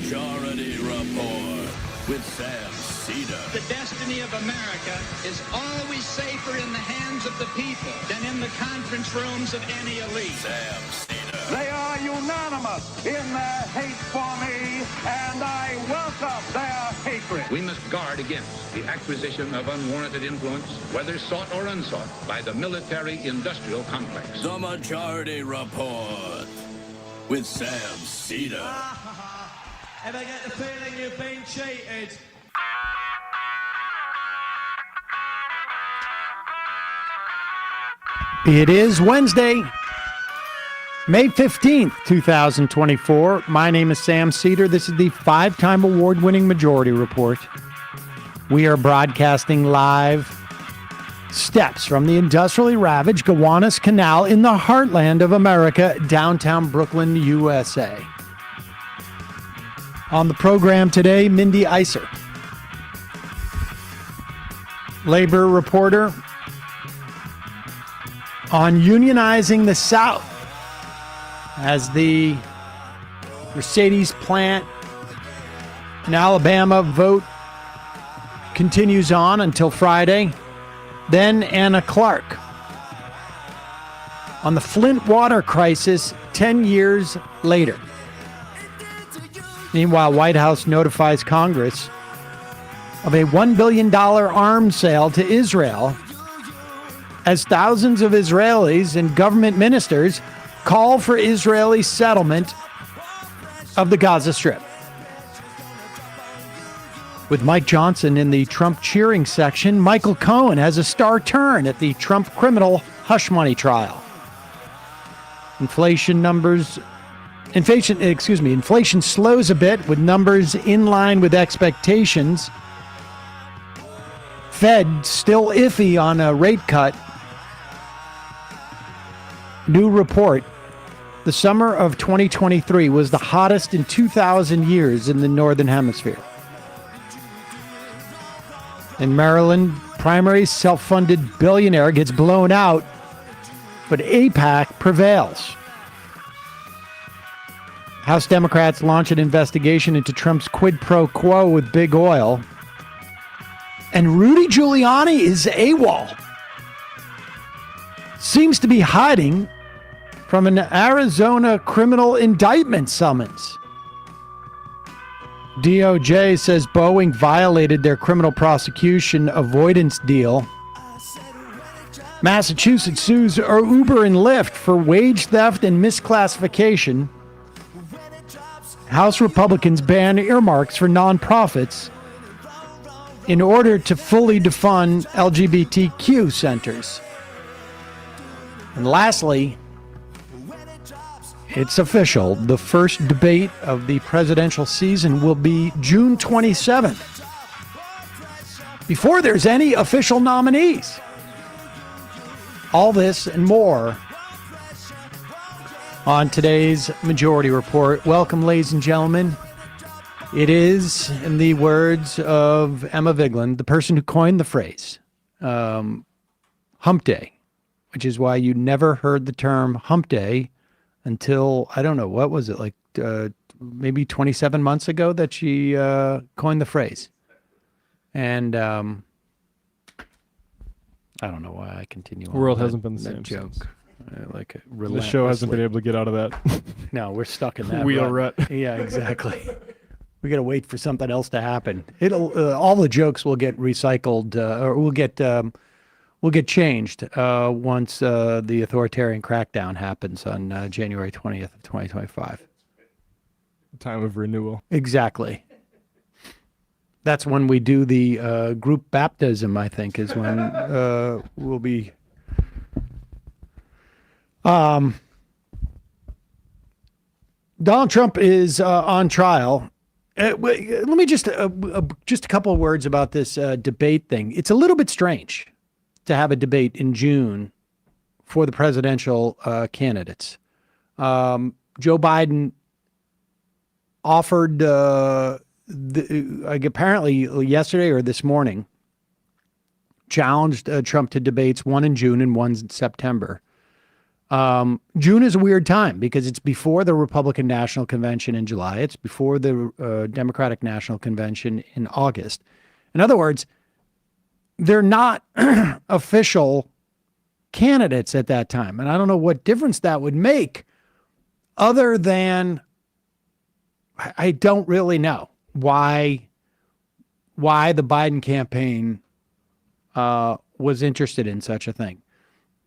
Majority Report with Sam Seder. The destiny of America is always safer in the hands of the people than in the conference rooms of any elite. Sam Seder. They are unanimous in their hate for me, and I welcome their hatred. We must guard against the acquisition of unwarranted influence, whether sought or unsought, by the military-industrial complex. The Majority Report with Sam Seder. Ever get the feeling you've been cheated? It is Wednesday, May 15th, 2024. My name is Sam Seder. This is the five-time award-winning Majority Report. We are broadcasting live steps from the industrially ravaged Gowanus Canal in the heartland of America, downtown Brooklyn, USA. On the program today, Mindy Isser, labor reporter on unionizing the South as the Mercedes plant in Alabama vote continues on until Friday. Then Anna Clark on the Flint water crisis 10 years later. Meanwhile, White House notifies Congress of a $1 billion arms sale to Israel as thousands of Israelis and government ministers call for Israeli settlement of the Gaza Strip. With Mike Johnson in the Trump cheering section, Michael Cohen has a star turn at the Trump criminal hush money trial. Inflation slows a bit with numbers in line with expectations. Fed still iffy on a rate cut. New report. The summer of 2023 was the hottest in 2,000 years in the Northern Hemisphere. In Maryland, primary self-funded billionaire gets blown out, but AIPAC prevails. House Democrats launch an investigation into Trump's quid pro quo with big oil. And Rudy Giuliani is AWOL. Seems to be hiding from an Arizona criminal indictment summons. DOJ says Boeing violated their criminal prosecution avoidance deal. Massachusetts sues Uber and Lyft for wage theft and misclassification. House Republicans ban earmarks for nonprofits in order to fully defund LGBTQ centers. And lastly, it's official. The first debate of the presidential season will be June 27th, before there's any official nominees. All this and more on today's Majority Report. Welcome, ladies and gentlemen. It is, in the words of Emma Vigeland, the person who coined the phrase, Hump Day, which is why you never heard the term Hump Day until, I don't know, what was it, like maybe 27 months ago that she coined the phrase. And I don't know why I continue on. The world hasn't been the same joke. Like the show hasn't been able to get out of that. No, we're stuck in that wheel rut. Yeah, exactly. We got to wait for something else to happen. It'll all the jokes will get recycled, or will get changed once the authoritarian crackdown happens on January 20th of 2025. Time of renewal. Exactly. That's when we do the group baptism, I think, is when we'll be. Donald Trump is on trial. Let me just a couple of words about this debate thing. It's a little bit strange to have a debate in June for the presidential candidates. Joe Biden offered apparently yesterday or this morning, challenged Trump to debates, one in June and one in September. June is a weird time because it's before the Republican National Convention in July. It's before the Democratic National Convention in August. In other words, they're not official candidates at that time. And I don't know what difference that would make other than I don't really know why the Biden campaign was interested in such a thing.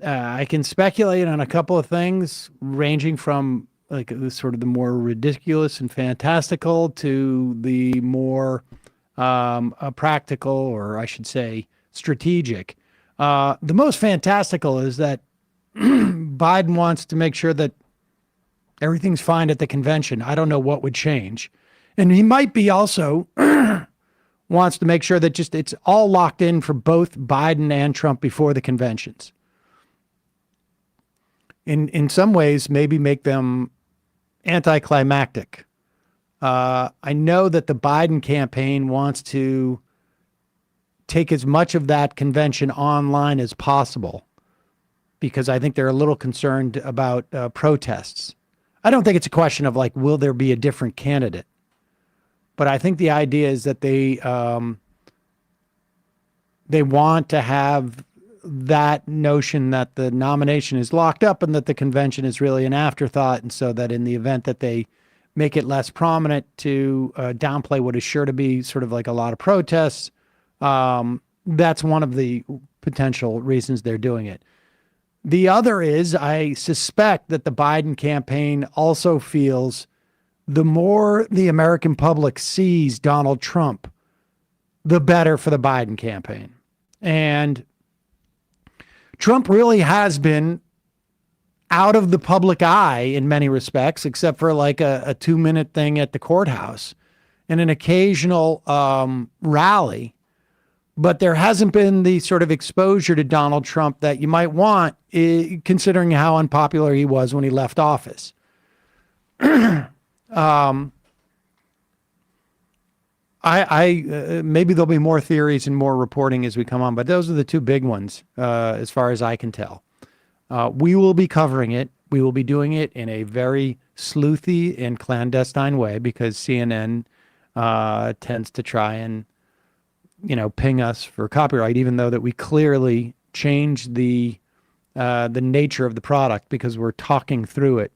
I can speculate on a couple of things ranging from like sort of the more ridiculous and fantastical to the more practical, or I should say strategic. The most fantastical is that Biden wants to make sure that everything's fine at the convention. I don't know what would change. And he might be also wants to make sure that just it's all locked in for both Biden and Trump before the conventions. In some ways, maybe make them anticlimactic. I know that the Biden campaign wants to take as much of that convention online as possible because I think they're a little concerned about protests. I don't think it's a question of like, will there be a different candidate? But I think the idea is that they want to have that notion that the nomination is locked up and that the convention is really an afterthought. And so that in the event that they make it less prominent to downplay what is sure to be sort of like a lot of protests, that's one of the potential reasons they're doing it. The other is I suspect that the Biden campaign also feels the more the American public sees Donald Trump, the better for the Biden campaign. And Trump really has been out of the public eye in many respects, except for like a 2-minute thing at the courthouse and an occasional rally. But there hasn't been the sort of exposure to Donald Trump that you might want, considering how unpopular he was when he left office. Maybe there'll be more theories and more reporting as we come on, but those are the two big ones, as far as I can tell. We will be covering it. We will be doing it in a very sleuthy and clandestine way because CNN tends to try and, ping us for copyright, even though that we clearly changed the nature of the product because we're talking through it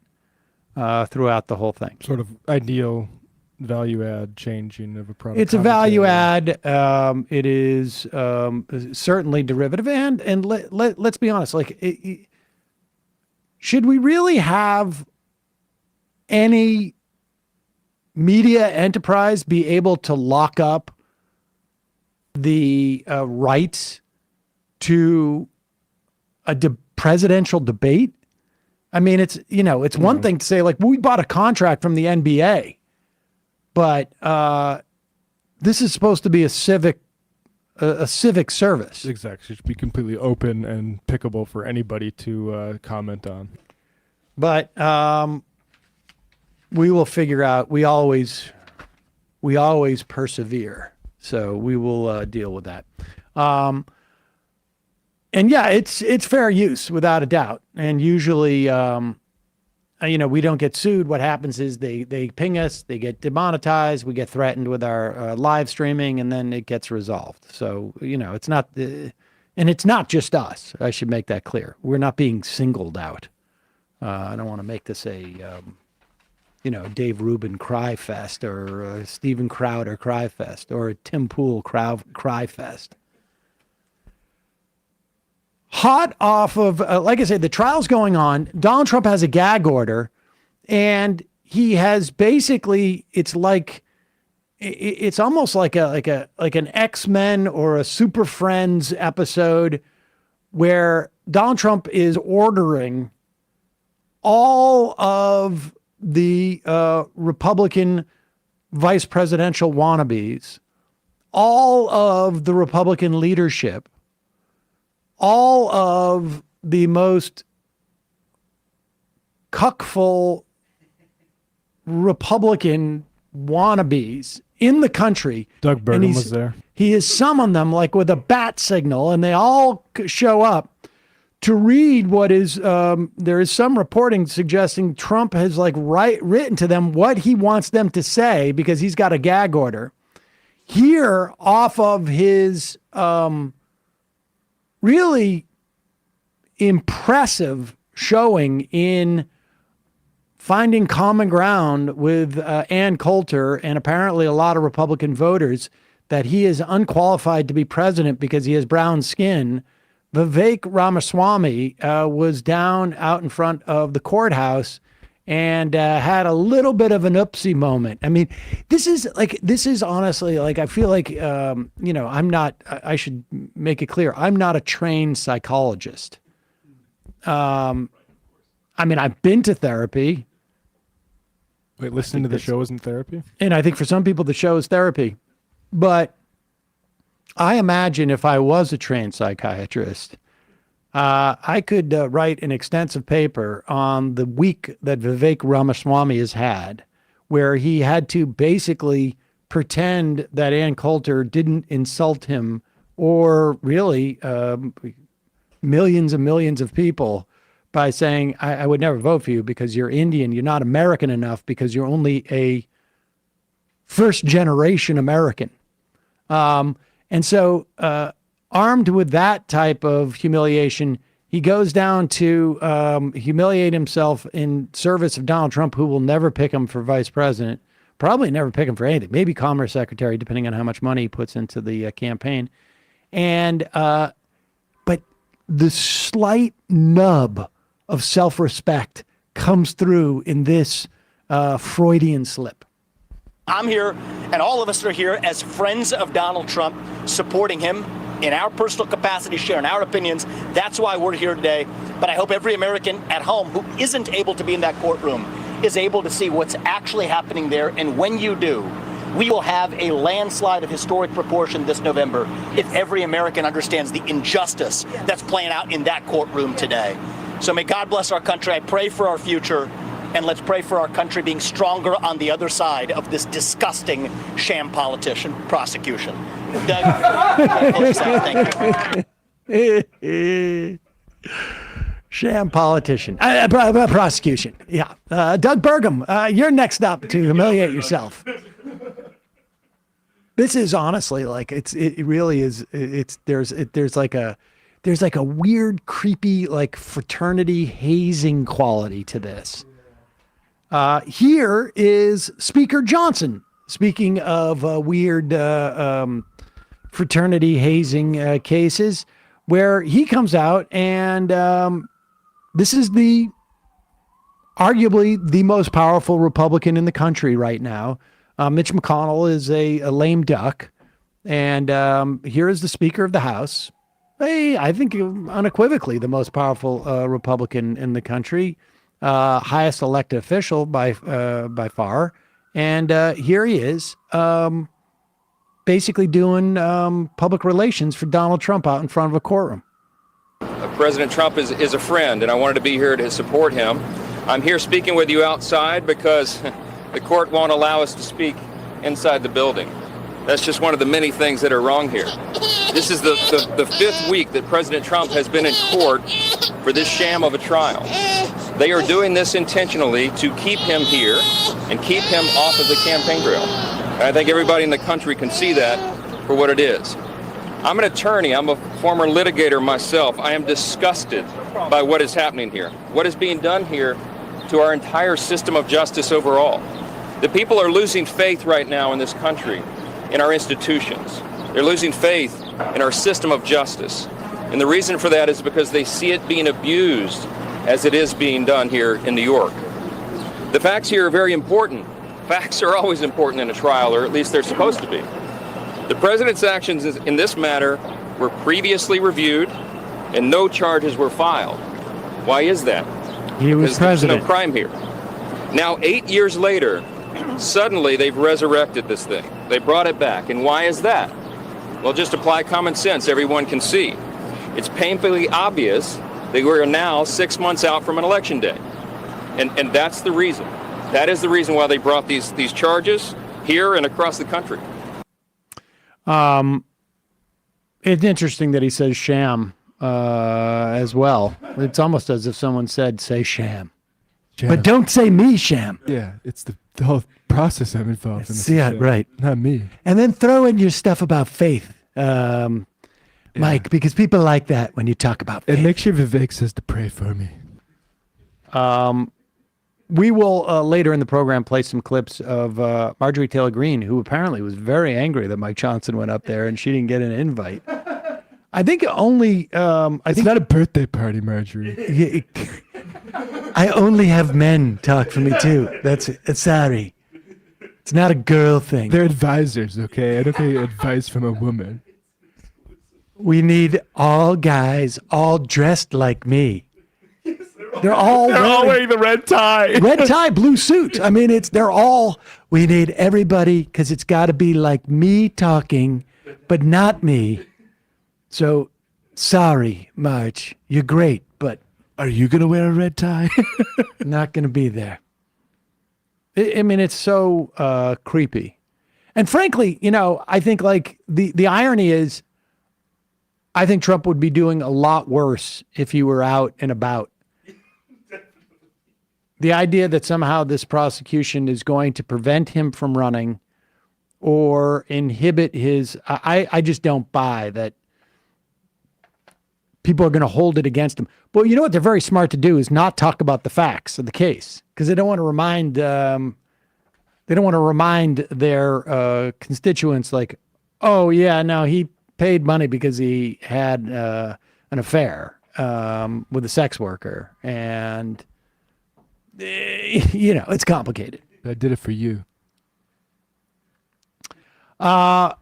throughout the whole thing. Sort of ideal value add changing of a product. It's a value add. It is certainly derivative. And let's be honest, like, should we really have any media enterprise be able to lock up the rights to a presidential debate? I mean, it's one thing to say like, we bought a contract from the NBA, but this is supposed to be a civic service. Exactly. It should be completely open and pickable for anybody to comment on. But we will figure out. We always persevere. So we will deal with that. And yeah, it's fair use without a doubt. And usually, we don't get sued. What happens is they ping us, they get demonetized, we get threatened with our live streaming, and then it gets resolved. So, it's not, and it's not just us. I should make that clear. We're not being singled out. I don't want to make this a, Dave Rubin cry fest or a Steven Crowder cry fest or a Tim Pool cry fest. Hot off of, like I said, the trial's going on. Donald Trump has a gag order, and he has basically, it's almost like an X-Men or a Super Friends episode where Donald Trump is ordering all of the Republican vice presidential wannabes, all of the Republican leadership, all of the most cuckful Republican wannabes in the country. Doug Burgum was there. He has summoned them like with a bat signal, and they all show up to read what is, there is some reporting suggesting Trump has written to them what he wants them to say because he's got a gag order. Here, off of his really impressive showing in finding common ground with Ann Coulter and apparently a lot of Republican voters that he is unqualified to be president because he has brown skin, Vivek Ramaswamy was down out in front of the courthouse and had a little bit of an oopsie moment. I mean, this is honestly, I feel like, I should make it clear, I'm not a trained psychologist. I mean, I've been to therapy. Wait, listening to the show isn't therapy? And I think for some people the show is therapy. But I imagine if I was a trained psychiatrist, I could write an extensive paper on the week that Vivek Ramaswamy has had, where he had to basically pretend that Ann Coulter didn't insult him or really millions and millions of people by saying, I would never vote for you because you're Indian. You're not American enough because you're only a first generation American. And so armed with that type of humiliation, he goes down to humiliate himself in service of Donald Trump, who will never pick him for vice president, probably never pick him for anything, maybe Commerce Secretary, depending on how much money he puts into the campaign. And but the slight nub of self-respect comes through in this Freudian slip. I'm here, and all of us are here as friends of Donald Trump, supporting him in our personal capacity, sharing our opinions. That's why we're here today. But I hope every American at home who isn't able to be in that courtroom is able to see what's actually happening there. And when you do, we will have a landslide of historic proportion this November if every American understands the injustice that's playing out in that courtroom today. So may God bless our country. I pray for our future. And let's pray for our country being stronger on the other side of this disgusting sham prosecution. Doug, thank you. Sham politician. Prosecution. Yeah. Doug Burgum, you're next up to humiliate yourself. This is honestly it really is. There's like a weird, creepy, fraternity hazing quality to this. Here is Speaker Johnson. Speaking of weird fraternity hazing cases, where he comes out and this is arguably the most powerful Republican in the country right now. Mitch McConnell is a lame duck. And here is the Speaker of the House. I think unequivocally the most powerful Republican in the country. Highest elected official by far. And here he is basically doing public relations for Donald Trump out in front of a courtroom. President Trump is a friend, and I wanted to be here to support him. I'm here speaking with you outside because the court won't allow us to speak inside the building. That's just one of the many things that are wrong here. This is the fifth week that President Trump has been in court for this sham of a trial. They are doing this intentionally to keep him here and keep him off of the campaign trail. And I think everybody in the country can see that for what it is. I'm an attorney. I'm a former litigator myself. I am disgusted by what is happening here. What is being done here to our entire system of justice overall. The people are losing faith right now in this country, in our institutions. They're losing faith in our system of justice. And the reason for that is because they see it being abused as it is being done here in New York. The facts here are very important. Facts are always important in a trial, or at least they're supposed to be. The president's actions in this matter were previously reviewed and no charges were filed. Why is that? He was president. There's no crime here. Now, 8 years later, suddenly they've resurrected this thing. They brought it back. And why is that? Well, just apply common sense. Everyone can see. It's painfully obvious that we're now 6 months out from an election day. And that's the reason. That is the reason why they brought these charges here and across the country. It's interesting that he says sham. as well. It's almost as if someone said, say sham. Jam. But don't say me, sham. Yeah, it's the whole process I'm involved in. Yeah, right. Not me. And then throw in your stuff about faith, Mike, because people like that when you talk about faith. And make sure Vivek says to pray for me. We will later in the program play some clips of Marjorie Taylor Greene, who apparently was very angry that Mike Johnson went up there and she didn't get an invite. I think only. It's not a birthday party, Marjorie. I only have men talk for me too. That's sorry. It's not a girl thing. They're advisors, okay? I don't get advice from a woman. We need all guys, all dressed like me. They're all wearing the red tie. Red tie, blue suit. I mean, we need everybody because it's got to be like me talking, but not me. So, sorry, Marge. You're great, but are you going to wear a red tie? not going to be there. I mean, it's so creepy. And frankly, I think like the irony is I think Trump would be doing a lot worse if he were out and about. The idea that somehow this prosecution is going to prevent him from running or inhibit his, I just don't buy that people are going to hold it against him. But you know what they're very smart to do is not talk about the facts of the case because they don't want to remind their constituents like, oh yeah, no, he paid money because he had an affair with a sex worker and. It's complicated. I did it for you. In a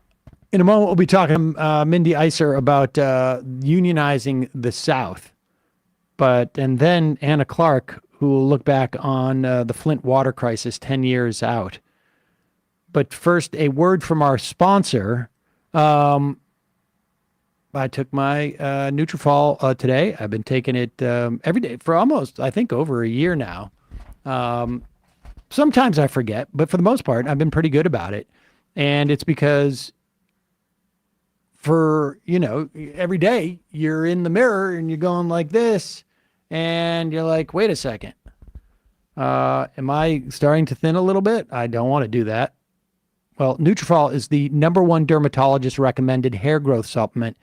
moment, we'll be talking Mindy Isser about unionizing the South. And then Anna Clark, who will look back on the Flint water crisis 10 years out. But first, a word from our sponsor. I took my Nutrafol today. I've been taking it every day for almost, I think, over a year now. Sometimes I forget, but for the most part, I've been pretty good about it. And it's because every day you're in the mirror and you're going like this and you're like, wait a second. Am I starting to thin a little bit? I don't want to do that. Well, Nutrafol is the #1 dermatologist recommended hair growth supplement.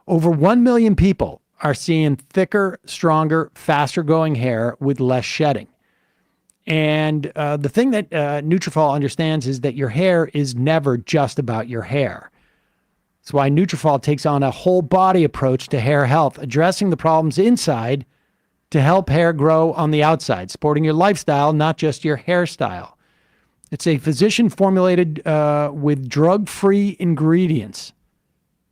Over 1 million people are seeing thicker, stronger, faster growing hair with less shedding. And the thing that Nutrafol understands is that your hair is never just about your hair. That's why Nutrafol takes on a whole body approach to hair health, addressing the problems inside to help hair grow on the outside, supporting your lifestyle, not just your hairstyle. It's a physician formulated with drug-free ingredients.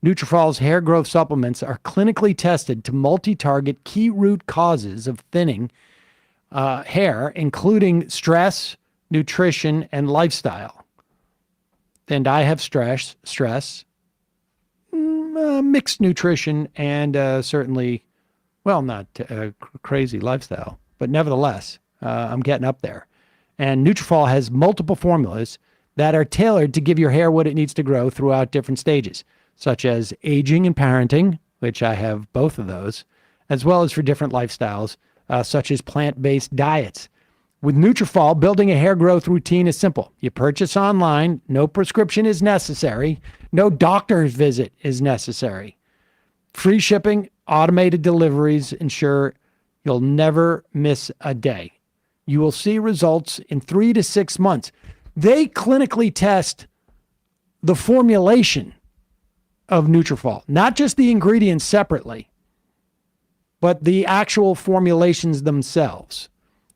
Nutrafol's hair growth supplements are clinically tested to multi-target key root causes of thinning hair, including stress, nutrition, and lifestyle. And I have stress, mixed nutrition, and certainly, not crazy lifestyle, but nevertheless, I'm getting up there. And Nutrafol has multiple formulas that are tailored to give your hair what it needs to grow throughout different stages, such as aging and parenting, which I have both of those, as well as for different lifestyles, such as plant-based diets. With Nutrafol, building a hair growth routine is simple. You purchase online, no prescription is necessary, no doctor's visit is necessary. Free shipping, automated deliveries ensure you'll never miss a day. You will see results in 3 to 6 months. They clinically test the formulation of Nutrafol, not just the ingredients separately, but the actual formulations themselves.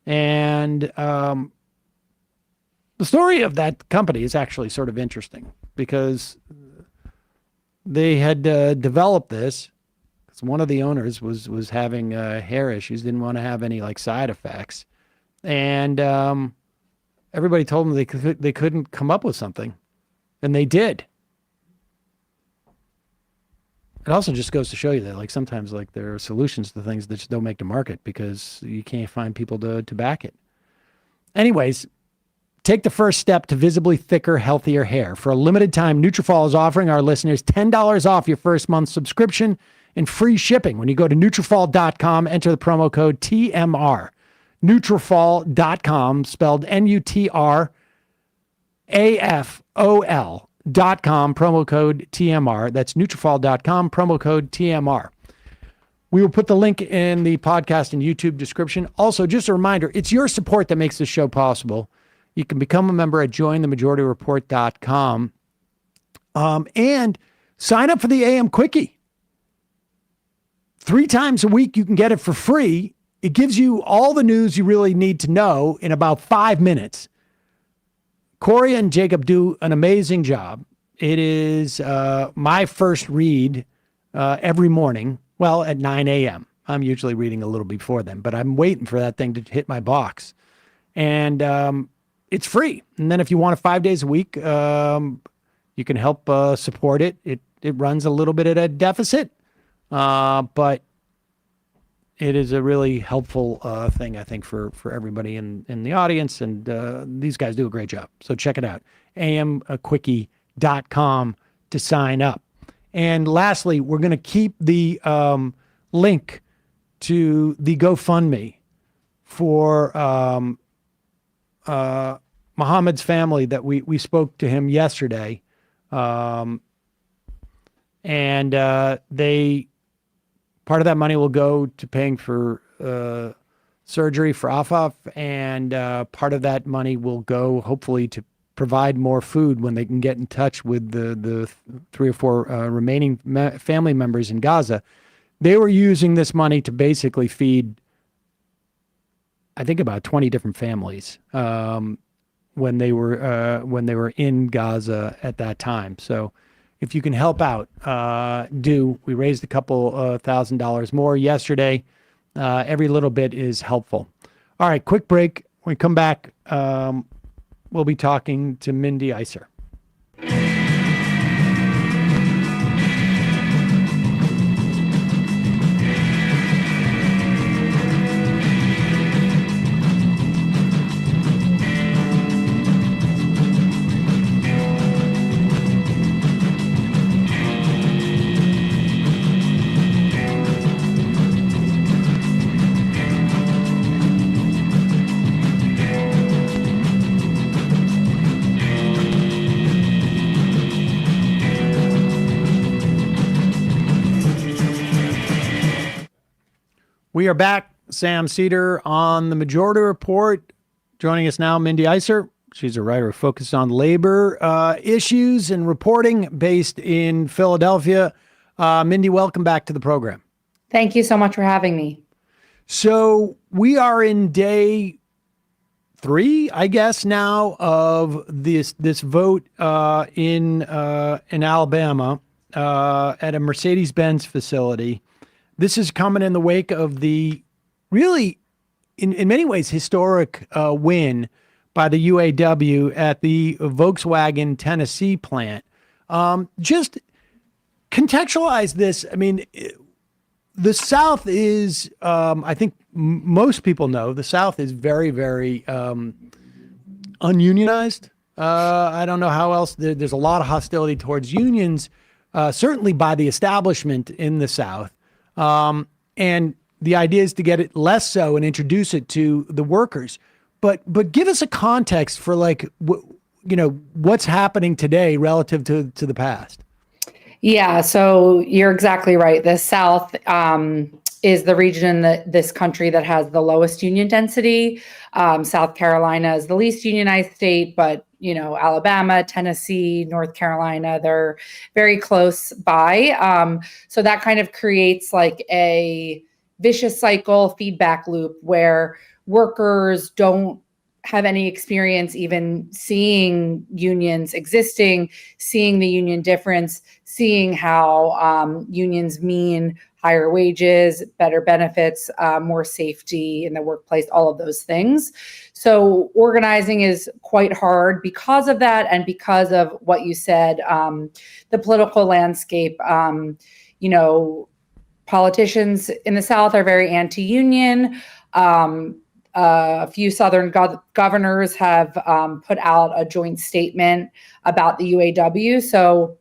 And the story of that company is actually sort of interesting because they had developed this because one of the owners was having hair issues, didn't want to have any side effects. And everybody told them they couldn't come up with something. And they did. It also just goes to show you that sometimes there are solutions to things that just don't make the market because you can't find people to back it. Anyways, take the first step to visibly thicker, healthier hair. For a limited time, Nutrafol is offering our listeners $10 off your first month subscription and free shipping when you go to Nutrafol.com, enter the promo code TMR. Nutrafol.com, spelled Nutrafol.com, promo code TMR. That's Nutrafol.com, promo code TMR. We will put the link in the podcast and YouTube description. Also, just a reminder, it's your support that makes this show possible. You can become a member at jointhemajorityreport.com and sign up for the AM Quickie. 3 times a week, you can get it for free. It gives you all the news you really need to know in about 5 minutes. Corey and Jacob do an amazing job. It is my first read every morning. Well, at 9 a.m. I'm usually reading a little before then, but I'm waiting for that thing to hit my box. And it's free. And then if you want it 5 days a week, you can help support it. It runs a little bit at a deficit, but it is a really helpful thing, I think, for everybody in the audience. And these guys do a great job. So check it out. amquickie.com to sign up. And lastly, we're going to keep the link to the GoFundMe for Muhammad's family that we spoke to him yesterday. And they, part of that money will go to paying for surgery for Afaf, and part of that money will go hopefully to provide more food when they can get in touch with the 3 or 4 remaining family members in Gaza. They were using this money to basically feed, I think, about 20 different families when they were in Gaza at that time. So if you can help out, do. We raised a couple $1,000 more yesterday. Every little bit is helpful. All right, quick break. When we come back, we'll be talking to Mindy Isser. We are back. Sam Seder on the Majority Report. Joining us now, Mindy Isser. She's a writer focused on labor issues and reporting based in Philadelphia. Mindy, welcome back to the program. Thank you so much for having me. So we are in day 3, I guess, now of this vote in Alabama at a Mercedes-Benz facility. This is coming in the wake of the really, in many ways, historic win by the UAW at the Volkswagen Tennessee plant. Just contextualize this. I mean, the South is, I think most people know, the South is very, very ununionized. I don't know how else. There's a lot of hostility towards unions, certainly by the establishment in the South. And the idea is to get it less so and introduce it to the workers. But give us a context for what's happening today relative to the past. Yeah, so you're exactly right. The South is the region in this country that has the lowest union density. South Carolina is the least unionized state, but Alabama, Tennessee, North Carolina, they're very close by. So that kind of creates like a vicious cycle feedback loop where workers don't have any experience even seeing unions existing, seeing the union difference, seeing how unions mean higher wages, better benefits, more safety in the workplace, all of those things. So organizing is quite hard because of that and because of what you said, the political landscape. Politicians in the South are very anti-union. A few Southern governors have put out a joint statement about the UAW. So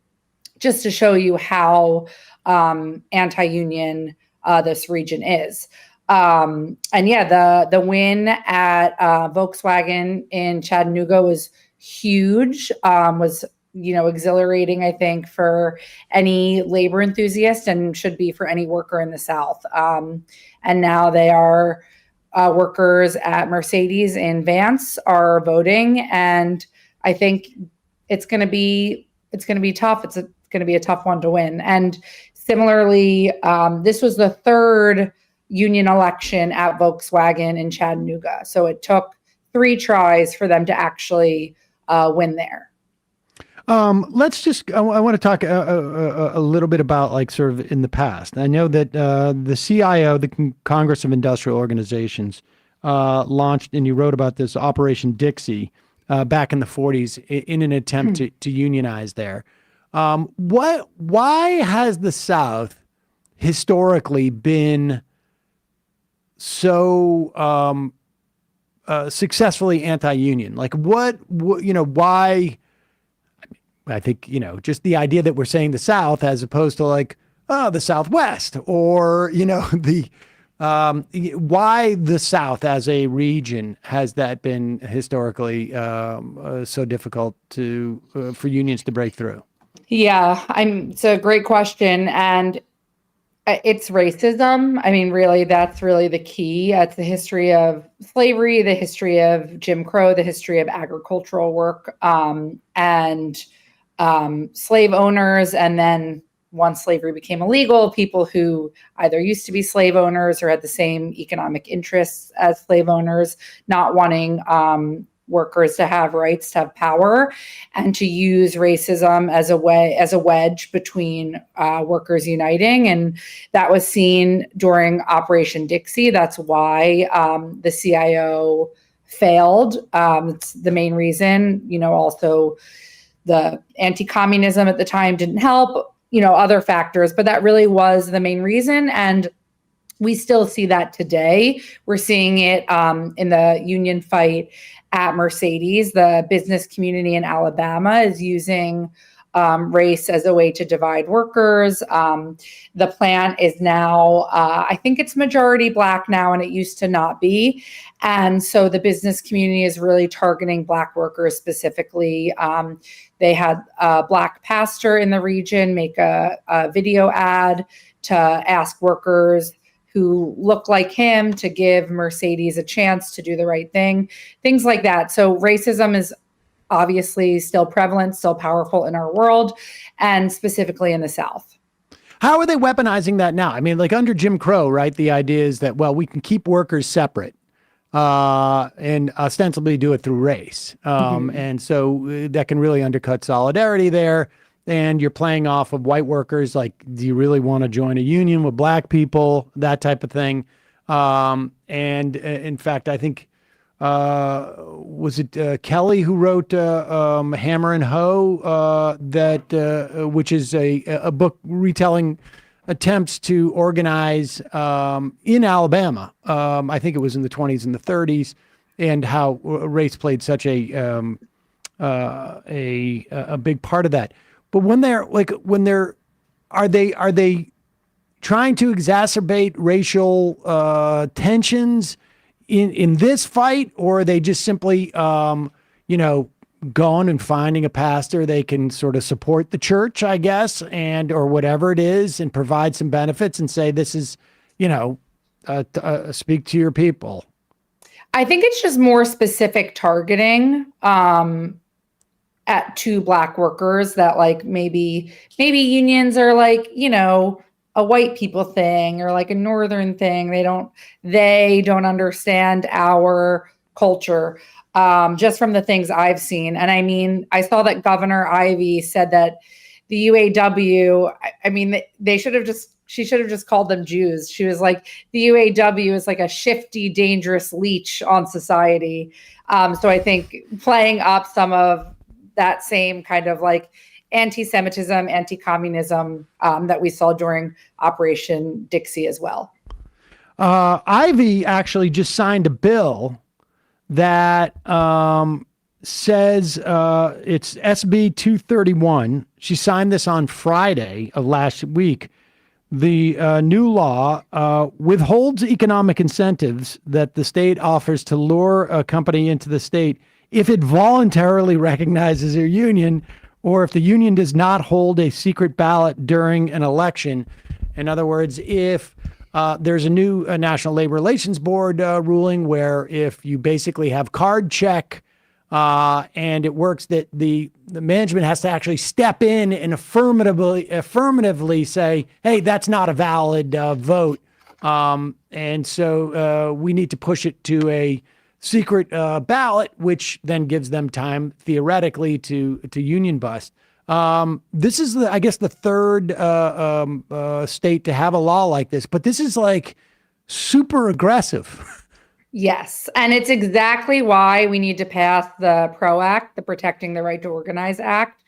just to show you how anti-union this region is. And yeah, the win at Volkswagen in Chattanooga was huge, was, exhilarating, I think, for any labor enthusiast and should be for any worker in the South. And now they are workers at Mercedes and Vance are voting. And I think it's going to be tough. It's going to be a tough one to win. And similarly, this was the third union election at Volkswagen in Chattanooga. So it took 3 tries for them to actually win there. I want to talk a little bit about like sort of in the past. I know that the CIO, the Congress of Industrial Organizations, launched, and you wrote about this, Operation Dixie, back in the 40s in an attempt to unionize there. Why has the South historically been so successfully anti-union? Like why? I think, just the idea that we're saying the South as opposed to like, the Southwest, or, why the South as a region has that been historically so difficult for unions to break through? Yeah, it's a great question. And it's racism. I mean, really, that's really the key. It's the history of slavery, the history of Jim Crow, the history of agricultural work, and slave owners. And then once slavery became illegal, people who either used to be slave owners or had the same economic interests as slave owners, not wanting workers to have rights, to have power, and to use racism as a wedge between workers uniting. And that was seen during Operation Dixie. That's why the CIO failed. It's the main reason. Also the anti-communism at the time didn't help, other factors, but that really was the main reason. And we still see that today. We're seeing it in the union fight at Mercedes. The business community in Alabama is using race as a way to divide workers. The plant is now, I think it's majority Black now, and it used to not be. And so the business community is really targeting Black workers specifically. They had a Black pastor in the region make a video ad to ask workers who look like him to give Mercedes a chance to do the right thing, things like that. So racism is obviously still prevalent, still powerful in our world, and specifically in the South. How are they weaponizing that now? I mean, like under Jim Crow, right? The idea is that, well, we can keep workers separate and ostensibly do it through race. And so that can really undercut solidarity there. And you're playing off of white workers. Like, do you really want to join a union with Black people? That type of thing. And in fact, I think, was it Kelly who wrote Hammer and Hoe, which is a book retelling attempts to organize in Alabama. I think it was in the 20s and the 30s, and how race played such a big part of that. But are they trying to exacerbate racial tensions in this fight, or are they just simply, going and finding a pastor they can sort of support the church, I guess, or whatever it is, and provide some benefits and say, this is, speak to your people? I think it's just more specific targeting to Black workers that like maybe unions are like, a white people thing or like a Northern thing. They don't understand our culture, just from the things I've seen. And I mean, I saw that Governor Ivey said that the UAW, she should have just called them Jews. She was like, the UAW is like a shifty, dangerous leech on society. So I think playing up some of that same kind of like anti-Semitism, anti-communism that we saw during Operation Dixie as well. Ivey actually just signed a bill that says it's SB 231. She signed this on Friday of last week. The new law withholds economic incentives that the state offers to lure a company into the state if it voluntarily recognizes a union or if the union does not hold a secret ballot during an election. In other words, if there's a new National Labor Relations Board ruling where if you basically have card check and it works that the management has to actually step in and affirmatively say, hey, that's not a valid vote. And so we need to push it to a secret ballot, which then gives them time theoretically to union bust. This is I guess the third state to have a law like this, but this is like super aggressive. Yes. And it's exactly why we need to pass the PRO Act, the Protecting the Right to Organize Act,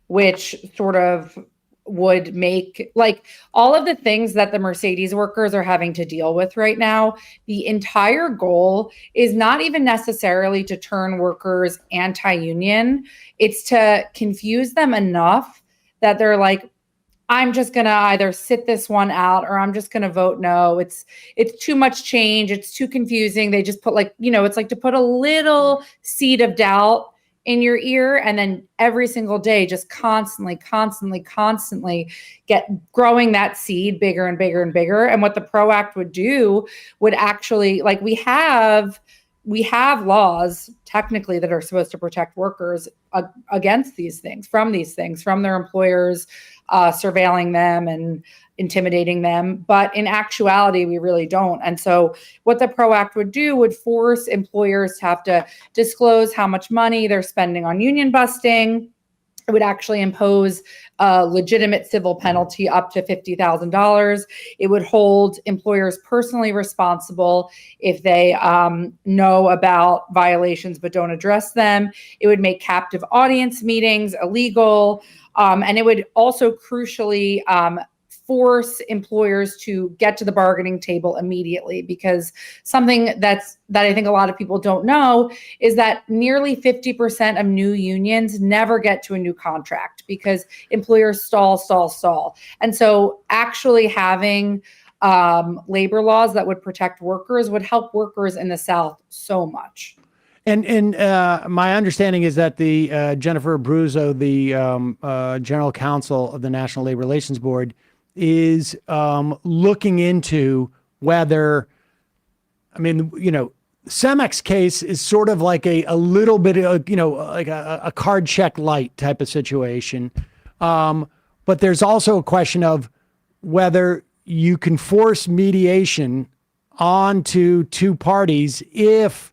which sort of would make like all of the things that the Mercedes workers are having to deal with right now. The entire goal is not even necessarily to turn workers anti-union. It's to confuse them enough that they're like, I'm just going to either sit this one out or I'm just going to vote no. It's too much change. It's too confusing. They just put like, it's like to put a little seed of doubt in your ear and then every single day just constantly get growing that seed bigger and bigger and bigger. And what the PRO Act would do would actually, like we have laws technically that are supposed to protect workers against these things, from their employers surveilling them and intimidating them. But in actuality, we really don't. And so what the PRO Act would do would force employers to have to disclose how much money they're spending on union busting. It would actually impose a legitimate civil penalty up to $50,000. It would hold employers personally responsible if they know about violations but don't address them. It would make captive audience meetings illegal. And it would also crucially force employers to get to the bargaining table immediately, because something that I think a lot of people don't know is that nearly 50% of new unions never get to a new contract because employers stall. And so actually having labor laws that would protect workers would help workers in the South so much. And my understanding is that the Jennifer Abruzzo, the general counsel of the National Labor Relations Board, is looking into whether, Cemex's case is sort of like a little bit of, like a card check light type of situation. But there's also a question of whether you can force mediation onto two parties if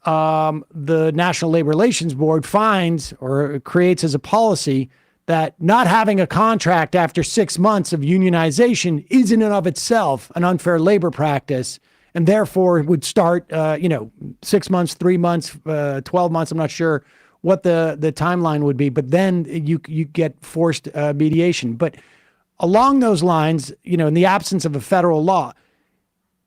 the National Labor Relations Board finds or creates as a policy that not having a contract after 6 months of unionization is in and of itself an unfair labor practice, and therefore would start, 6 months, 3 months, 12 months. I'm not sure what the timeline would be, but then you get forced mediation. But along those lines, in the absence of a federal law,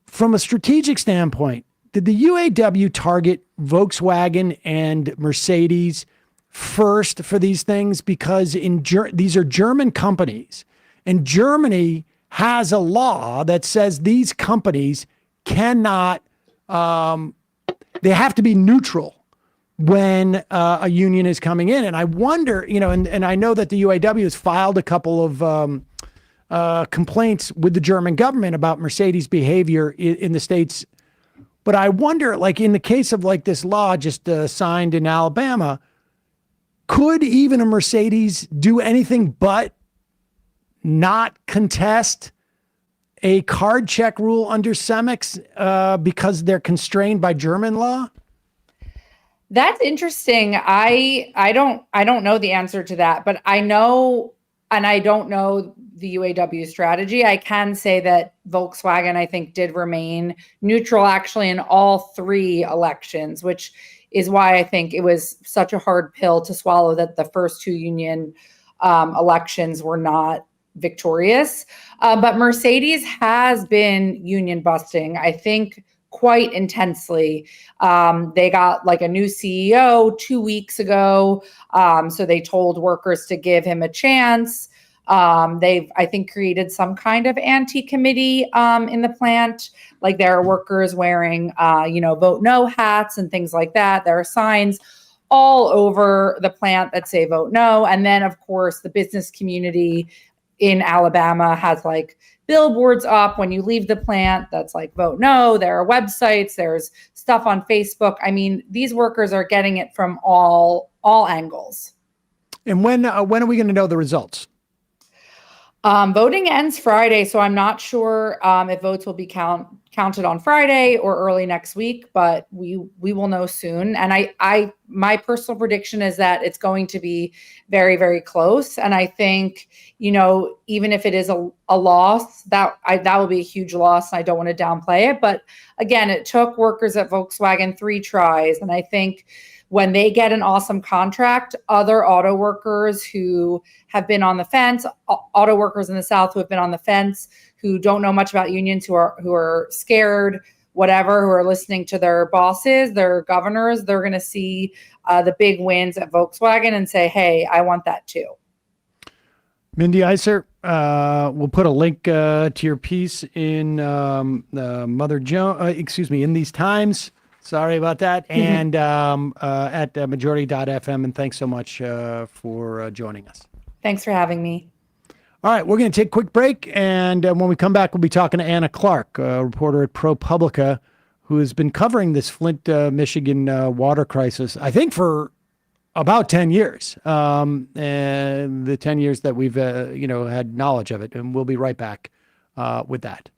from a strategic standpoint, did the UAW target Volkswagen and Mercedes first for these things? Because these are German companies, and Germany has a law that says these companies cannot, they have to be neutral when a union is coming in. And I wonder, and I know that the UAW has filed a couple of complaints with the German government about Mercedes behavior in the States. But I wonder, like in the case of like this law just signed in Alabama, could even a Mercedes do anything but not contest a card check rule under Cemex because they're constrained by German law? That's interesting. I don't know the answer to that, but I know, and I don't know the UAW strategy. I can say that Volkswagen, I think, did remain neutral actually in all three elections, which is why I think it was such a hard pill to swallow that the first two union elections were not victorious. But Mercedes has been union busting, I think, quite intensely. They got like a new CEO 2 weeks ago. So they told workers to give him a chance. They've, I think, created some kind of anti-committee in the plant. Like there are workers wearing, vote no hats and things like that. There are signs all over the plant that say vote no. And then, of course, the business community in Alabama has like billboards up when you leave the plant that's like vote no. There are websites, there's stuff on Facebook. I mean, these workers are getting it from all angles. And when are we going to know the results? Voting ends Friday, so I'm not sure if votes will be counted on Friday or early next week, but we will know soon. And my personal prediction is that it's going to be very, very close. And I think, even if it is a loss, that will be a huge loss. And I don't want to downplay it. But again, it took workers at Volkswagen 3 tries. And I think when they get an awesome contract, other auto workers who have been on the fence, auto workers in the South who have been on the fence, who don't know much about unions, who are scared, whatever, who are listening to their bosses, their governors, they're going to see the big wins at Volkswagen and say, hey, I want that too. Mindy Isser, we'll put a link to your piece in in These Times. Sorry about that. And at majority.fm. And thanks so much for joining us. Thanks for having me. All right, we're going to take a quick break. And when we come back, we'll be talking to Anna Clark, a reporter at ProPublica, who has been covering this Flint, Michigan water crisis, I think, for about 10 years. And the 10 years that we've, had knowledge of it. And we'll be right back with that.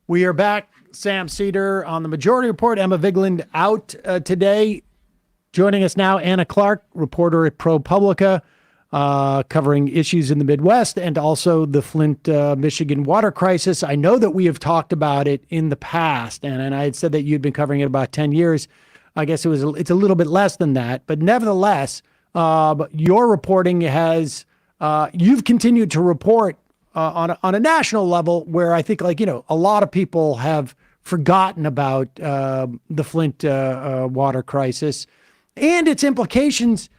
We are back. Sam Seder on the Majority Report. Emma Vigeland out today. Joining us now, Anna Clark, reporter at ProPublica, covering issues in the Midwest and also the Flint, Michigan water crisis. I know that we have talked about it in the past, and I had said that you'd been covering it about 10 years. I guess it's a little bit less than that, but nevertheless, your reporting has you've continued to report on a national level, where I think, a lot of people have forgotten about the Flint water crisis and its implications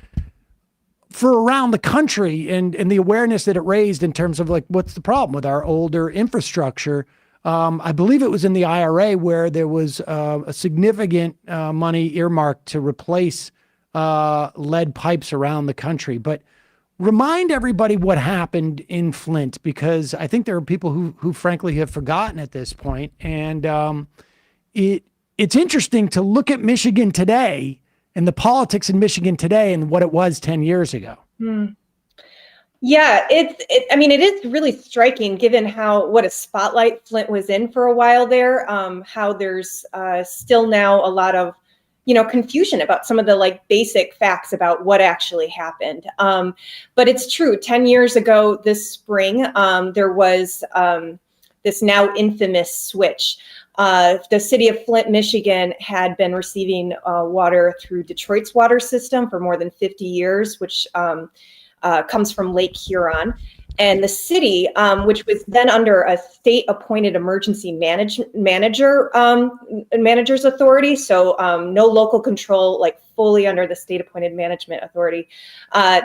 for around the country, and the awareness that it raised in terms of what's the problem with our older infrastructure. I believe it was in the IRA where there was a significant money earmarked to replace lead pipes around the country. But remind everybody what happened in Flint, because I think there are people who frankly have forgotten at this point. And it's interesting to look at Michigan today and the politics in Michigan today and what it was 10 years ago. Yeah, it is really striking given what a spotlight Flint was in for a while there, how there's still now a lot of confusion about some of the basic facts about what actually happened. But it's true. 10 years ago this spring, there was this now infamous switch. The city of Flint, Michigan had been receiving water through Detroit's water system for more than 50 years, which comes from Lake Huron. And the city, which was then under a state-appointed emergency manager's authority, so no local control, fully under the state-appointed management authority,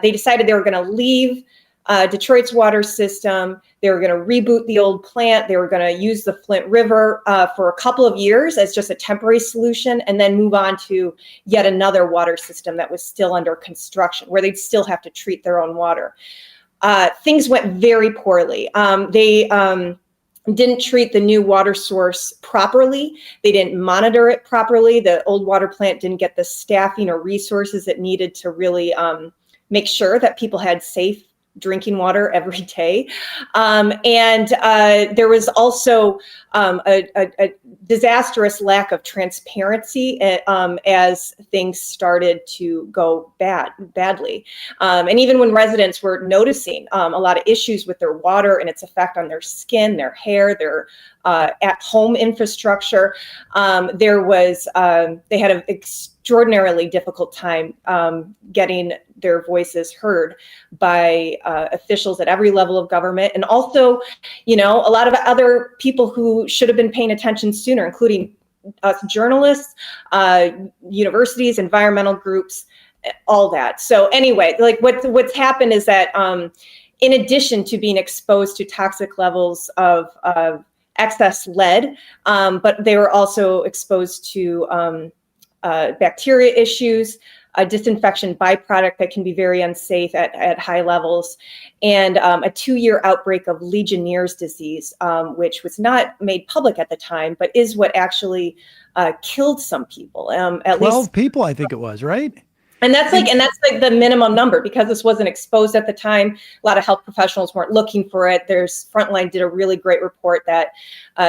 they decided they were going to leave Detroit's water system. They were going to reboot the old plant. They were going to use the Flint River for a couple of years as just a temporary solution, and then move on to yet another water system that was still under construction, where they'd still have to treat their own water. Things went very poorly. didn't treat the new water source properly. They didn't monitor it properly. The old water plant didn't get the staffing or resources it needed to really make sure that people had safe drinking water every day. And there was also a disastrous lack of transparency as things started to go badly. And even when residents were noticing a lot of issues with their water and its effect on their skin, their hair, their at-home infrastructure, they had an extraordinarily difficult time getting their voices heard by officials at every level of government, and also, a lot of other people who should have been paying attention sooner, including us journalists, universities, environmental groups, all that. So anyway, like what's happened is that in addition to being exposed to toxic levels of excess lead, but they were also exposed to bacteria issues, a disinfection byproduct that can be very unsafe at high levels, and a 2-year outbreak of Legionnaire's disease, which was not made public at the time, but is what actually killed some people. At 12 least people, I think it was, right? And that's like the minimum number, because this wasn't exposed at the time. A lot of health professionals weren't looking for it. Frontline did a really great report that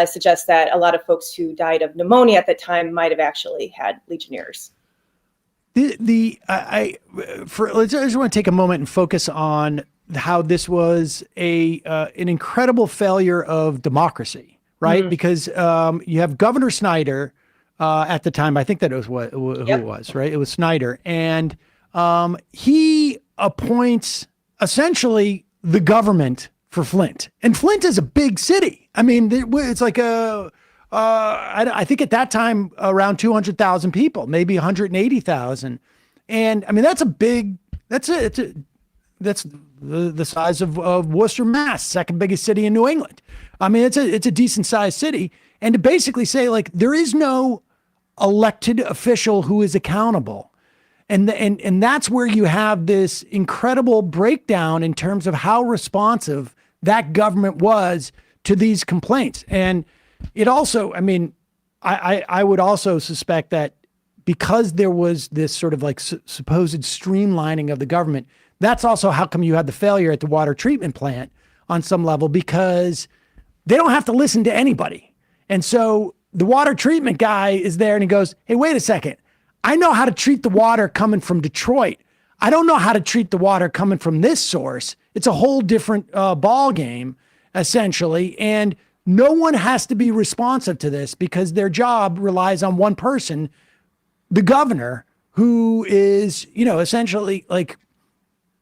suggests that a lot of folks who died of pneumonia at the time might have actually had Legionnaires. I just want to take a moment and focus on how this was an incredible failure of democracy, right? Mm-hmm. Because you have Governor Snyder at the time. I think that it was who it was, right? It was Snyder, and he appoints essentially the government for Flint, and Flint is a big city. I mean, it's like I think at that time around 200,000 people, maybe 180,000. And I mean, that's the size of Worcester, Mass, second biggest city in New England. I mean, it's a decent sized city. And to basically say, like, there is no elected official who is accountable. And that's where you have this incredible breakdown in terms of how responsive that government was to these complaints. And it also, I mean, I would also suspect that because there was this sort of like supposed streamlining of the government, that's also how come you had the failure at the water treatment plant on some level, because they don't have to listen to anybody. And so the water treatment guy is there and he goes, hey, wait a second. I know how to treat the water coming from Detroit. I don't know how to treat the water coming from this source. It's a whole different ball game, essentially. And no one has to be responsive to this because their job relies on one person, the governor, who is, essentially like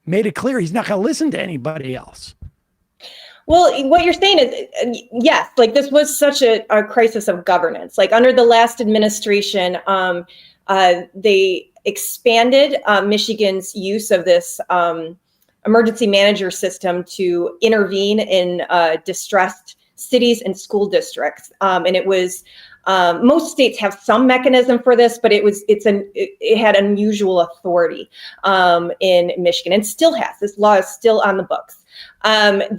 made it clear he's not going to listen to anybody else. Well, what you're saying is, yes, like this was such a crisis of governance. Like under the last administration, they expanded Michigan's use of this emergency manager system to intervene in distressed cities and school districts. And it was, most states have some mechanism for this, but it had unusual authority in Michigan, and still has. This law is still on the books. Wasn't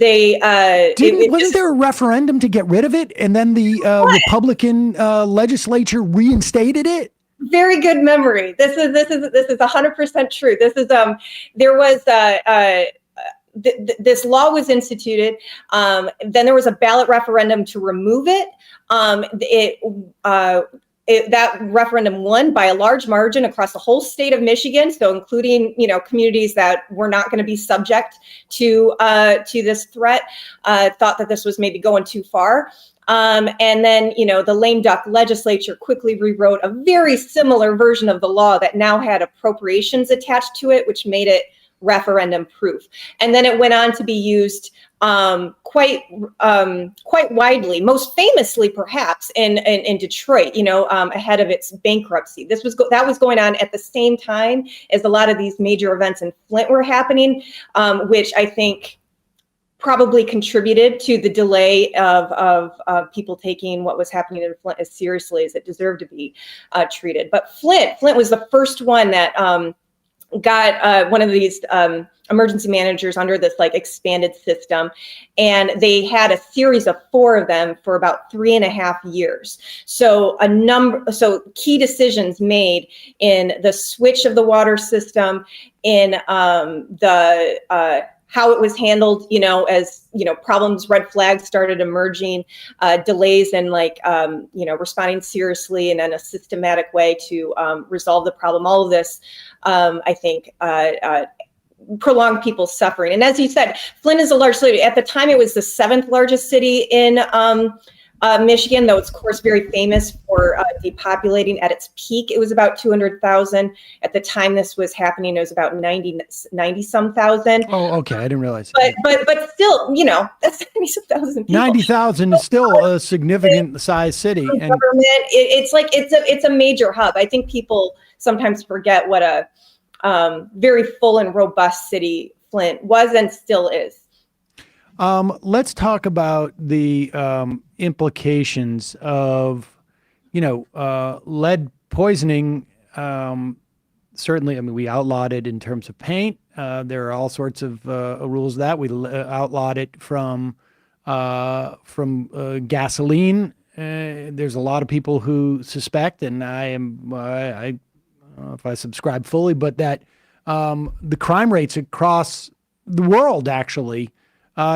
there a referendum to get rid of it, and then the Republican legislature reinstated it? Very good memory. This is 100% true. This is there was this law was instituted. Then there was a ballot referendum to remove it. That referendum won by a large margin across the whole state of Michigan. So including, communities that were not going to be subject to this threat, thought that this was maybe going too far. And then, the lame duck legislature quickly rewrote a very similar version of the law that now had appropriations attached to it, which made it referendum proof. And then it went on to be used quite widely, most famously perhaps in Detroit, ahead of its bankruptcy. That was going on at the same time as a lot of these major events in Flint were happening, which I think probably contributed to the delay of people taking what was happening in Flint as seriously as it deserved to be treated. But Flint was the first one that got one of these emergency managers under this like expanded system, and they had a series of 4 of them for about 3.5 years. So key decisions made in the switch of the water system, in how it was handled, as, problems, red flags started emerging, delays in responding seriously and in a systematic way to resolve the problem. All of this, I think, prolonged people's suffering. And as you said, Flint is a large city. At the time, it was the 7th largest city in Michigan, though it's, of course, very famous for depopulating. At its peak, it was about 200,000. At the time this was happening, it was about 90-some thousand. Oh, okay. I didn't realize. But still, that's 90-some thousand people. 90,000 is still a significant size city. And government, it's a major hub. I think people sometimes forget what a very full and robust city Flint was and still is. Let's talk about the implications of, lead poisoning. Certainly, I mean, we outlawed it in terms of paint. There are all sorts of rules that we outlawed it from gasoline. There's a lot of people who suspect, and I don't know if I subscribe fully, but that the crime rates across the world actually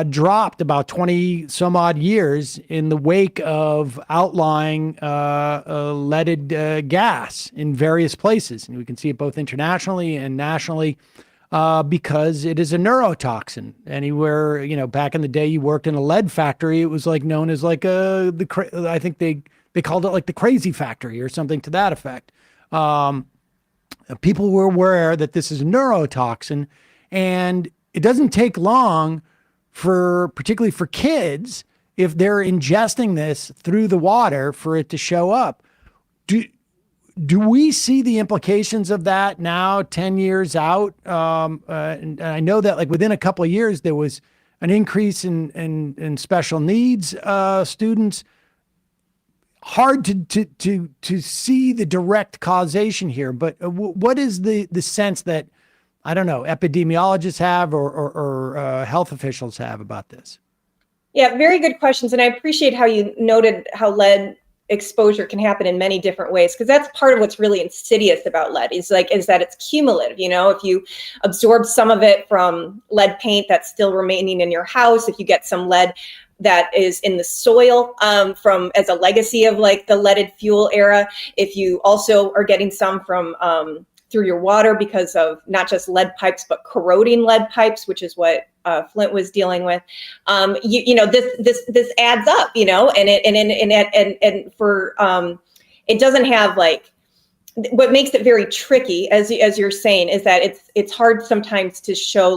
dropped about 20 some odd years in the wake of outlawing leaded gas in various places. And we can see it both internationally and nationally because it is a neurotoxin. Anywhere, back in the day you worked in a lead factory, it was known as I think they called it like the crazy factory or something to that effect. People were aware that this is a neurotoxin, and it doesn't take long particularly for kids, if they're ingesting this through the water, for it to show up. Do we see the implications of that now, 10 years out? And I know that within a couple of years, there was an increase in special needs students. Hard to see the direct causation here, but what is the sense that, I don't know, epidemiologists have or health officials have about this? Yeah, very good questions. And I appreciate how you noted how lead exposure can happen in many different ways, because that's part of what's really insidious about lead is that it's cumulative. If you absorb some of it from lead paint that's still remaining in your house, if you get some lead that is in the soil as a legacy of the leaded fuel era, if you also are getting some from through your water because of not just lead pipes, but corroding lead pipes, which is what Flint was dealing with. This adds up, and it doesn't have what makes it very tricky, as you're saying, is that it's hard sometimes to show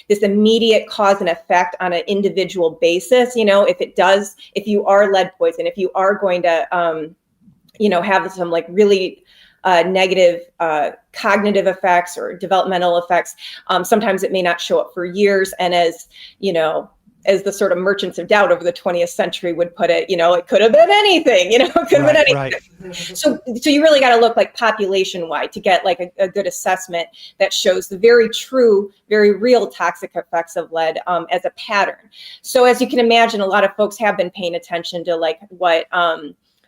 this immediate cause and effect on an individual basis. If you are lead poison, if you are going to, have some really negative cognitive effects or developmental effects, sometimes it may not show up for years. And as the sort of merchants of doubt over the 20th century would put it, it could have been anything, it could have been anything. Right. So you really got to look population wide to get a good assessment that shows the very true, very real toxic effects of lead as a pattern. So as you can imagine, a lot of folks have been paying attention to what,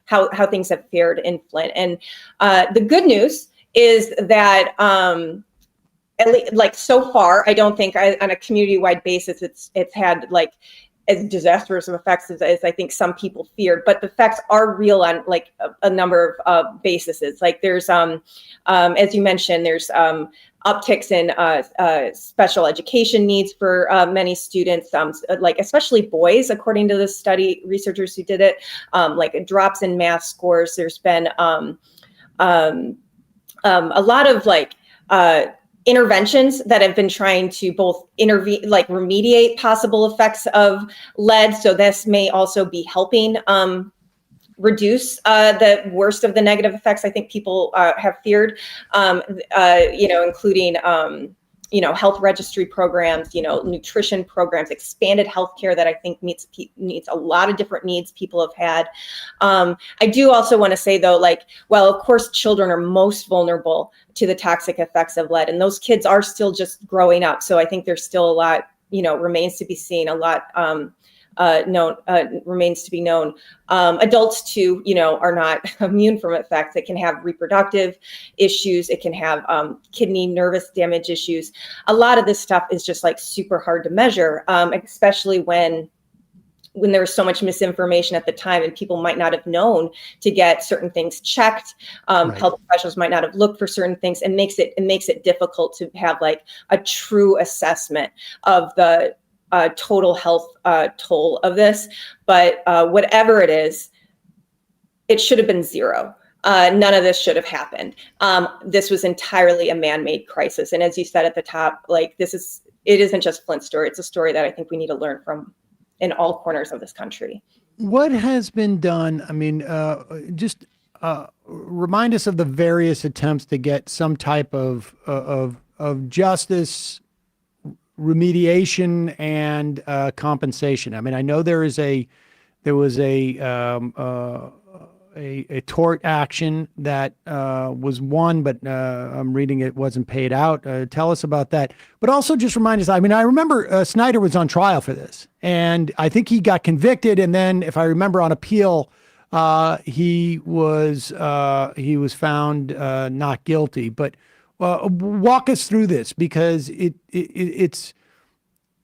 how things have fared in Flint. And the good news is that at least, so far, I don't think on a community-wide basis it's had as disastrous of effects as I think some people feared. But the effects are real on a number of bases. There's as you mentioned, there's upticks in special education needs for many students, especially boys, according to the study researchers who did it, drops in math scores. There's been a lot of interventions that have been trying to both intervene, remediate possible effects of lead. So this may also be helping reduce the worst of the negative effects I think people have feared, including health registry programs, nutrition programs, expanded healthcare that I think meets a lot of different needs people have had. I do also want to say though, of course, children are most vulnerable to the toxic effects of lead, and those kids are still just growing up. So I think there's still a lot, remains to be seen, a lot remains to be known. Adults too, are not immune from effects. It can have reproductive issues. It can have kidney, nervous damage issues. A lot of this stuff is just super hard to measure, especially when there was so much misinformation at the time and people might not have known to get certain things checked. Right. Health professionals might not have looked for certain things, and makes it difficult to have a true assessment of the total health toll of this. But whatever it is, it should have been zero. None of this should have happened. This was entirely a man-made crisis. And as you said at the top, it isn't just Flint's story. It's a story that I think we need to learn from in all corners of this country. What has been done? I mean, just remind us of the various attempts to get some type of justice, remediation, and compensation. I mean, I know there was a tort action that was won, but I'm reading it wasn't paid out. Tell us about that. But also just remind us, I mean, I remember Snyder was on trial for this, and I think he got convicted. And then if I remember on appeal, he was found not guilty. But walk us through this, because it's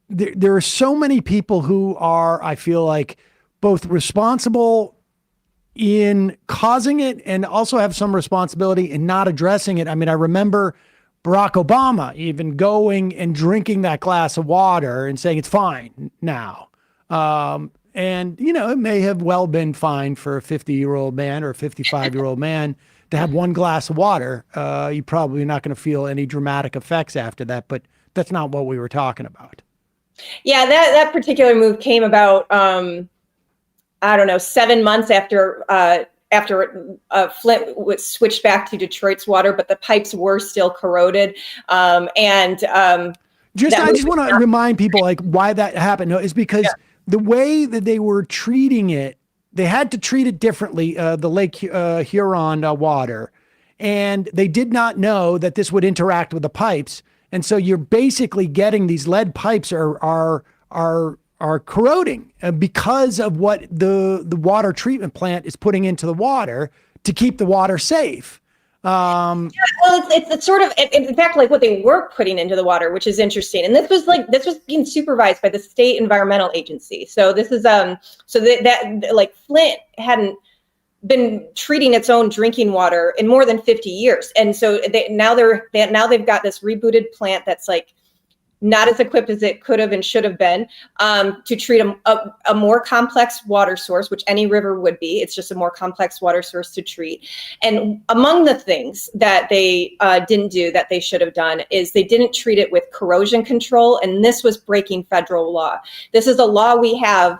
there are so many people who are, I feel like, both responsible in causing it and also have some responsibility in not addressing it. I mean, I remember Barack Obama even going and drinking that glass of water and saying it's fine now. And, it may have well been fine for a 50-year-old man or a 55-year-old man to have one glass of water. You're probably not going to feel any dramatic effects after that, but that's not what we were talking about. Yeah, that particular move came about, 7 months after Flint was switched back to Detroit's water, but the pipes were still corroded. I just want to remind people why that happened. No, is because the way that they were treating it, they had to treat it differently, the Lake Huron water, and they did not know that this would interact with the pipes. And so you're basically getting these lead pipes are corroding because of what the water treatment plant is putting into the water to keep the water safe. It's sort of, in fact, what they were putting into the water, which is interesting. And this was being supervised by the state environmental agency. So this is, Flint hadn't been treating its own drinking water in more than 50 years. And so now they've got this rebooted plant that's not as equipped as it could have and should have been, to treat a more complex water source, which any river would be. It's just a more complex water source to treat. And among the things that they didn't do that they should have done is they didn't treat it with corrosion control. And this was breaking federal law. This is a law we have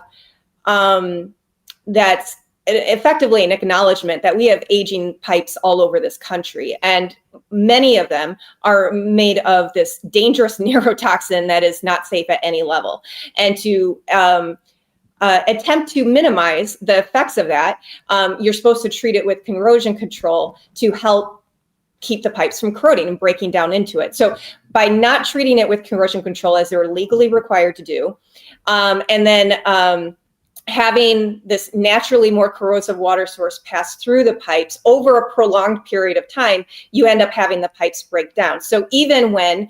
that's effectively an acknowledgement that we have aging pipes all over this country, and many of them are made of this dangerous neurotoxin that is not safe at any level. And to attempt to minimize the effects of that, you're supposed to treat it with corrosion control to help keep the pipes from corroding and breaking down into it. So by not treating it with corrosion control, as they're legally required to do, and then having this naturally more corrosive water source pass through the pipes over a prolonged period of time, you end up having the pipes break down. So even when,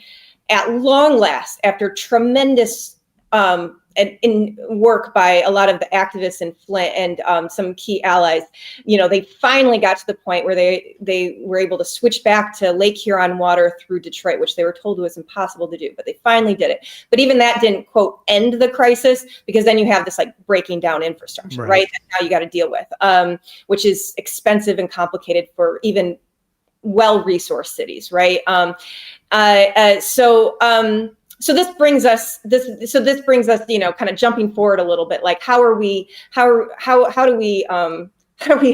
at long last, after tremendous in work by a lot of the activists in Flint and some key allies, they finally got to the point where they were able to switch back to Lake Huron water through Detroit, which they were told was impossible to do, but they finally did it. But even that didn't, quote, end the crisis, because then you have this breaking down infrastructure, right? That now you got to deal with, which is expensive and complicated for even well-resourced cities, right? So this brings us, kind of jumping forward a little bit, how do we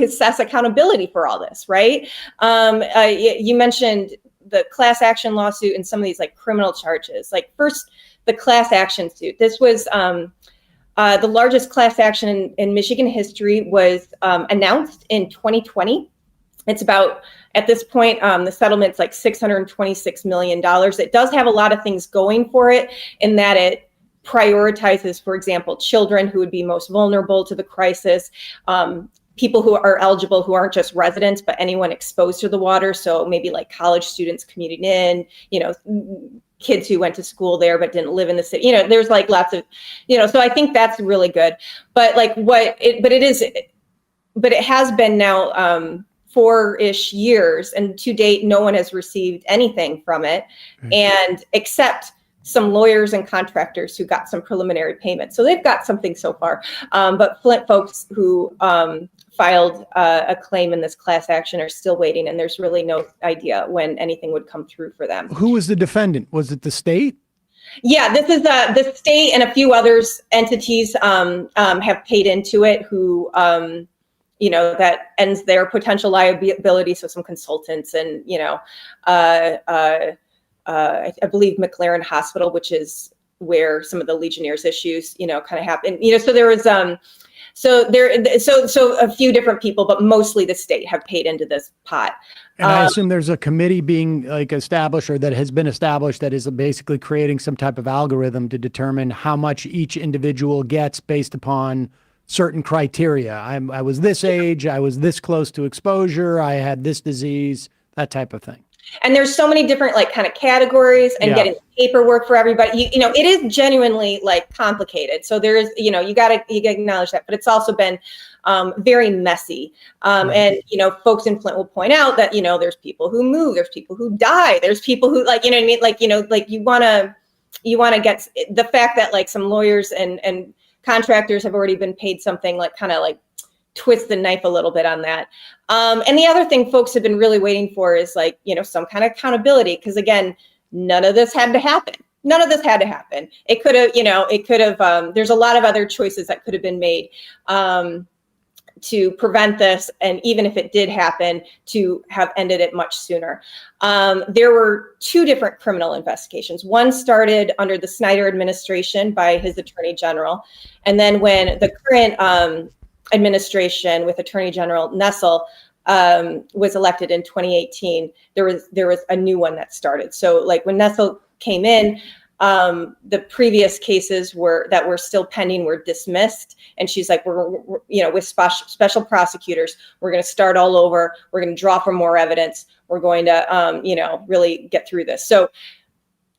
assess accountability for all this, right? You mentioned the class action lawsuit and some of these like criminal charges. Like first, the class action suit. This was the largest class action in Michigan history, was announced in 2020. It's about, at this point, the settlement's like $626 million. It does have a lot of things going for it in that it prioritizes, for example, children who would be most vulnerable to the crisis, people who are eligible who aren't just residents, but anyone exposed to the water. So maybe like college students commuting in, kids who went to school there but didn't live in the city. There's like lots of, so I think that's really good. But like it has been now 4-ish years, and to date, no one has received anything from it, and except some lawyers and contractors who got some preliminary payments. So they've got something so far. But Flint folks who filed a claim in this class action are still waiting, and there's really no idea when anything would come through for them. Who was the defendant? Was it the state? Yeah, this is the state, and a few others entities have paid into it who that ends their potential liability. So some consultants and, I believe McLaren Hospital, which is where some of the Legionnaires issues, kind of happened. So there was, so a few different people, but mostly the state have paid into this pot. And I assume there's a committee being like established, or that has been established, that is basically creating some type of algorithm to determine how much each individual gets based upon certain criteria. I was this age, I was this close to exposure, I had this disease, that type of thing. And there's so many different like kind of categories, and getting paperwork for everybody. It is genuinely like complicated. So there is, you gotta acknowledge that, but it's also been very messy. And folks in Flint will point out that there's people who move, there's people who die, there's people who like you want to get the fact that like some lawyers and contractors have already been paid something, like kind of like twist the knife a little bit on that. And the other thing folks have been really waiting for is like, some kind of accountability. Because again, none of this had to happen. It could have, there's a lot of other choices that could have been made to prevent this. And even if it did happen, to have ended it much sooner. There were 2 different criminal investigations. One started under the Snyder administration by his attorney general. And then when the current administration with Attorney General Nessel was elected in 2018, there was a new one that started. So like when Nessel came in, the previous cases that were still pending were dismissed, and she's like, we're with special prosecutors, we're going to start all over, we're going to draw for more evidence, we're going to really get through this. So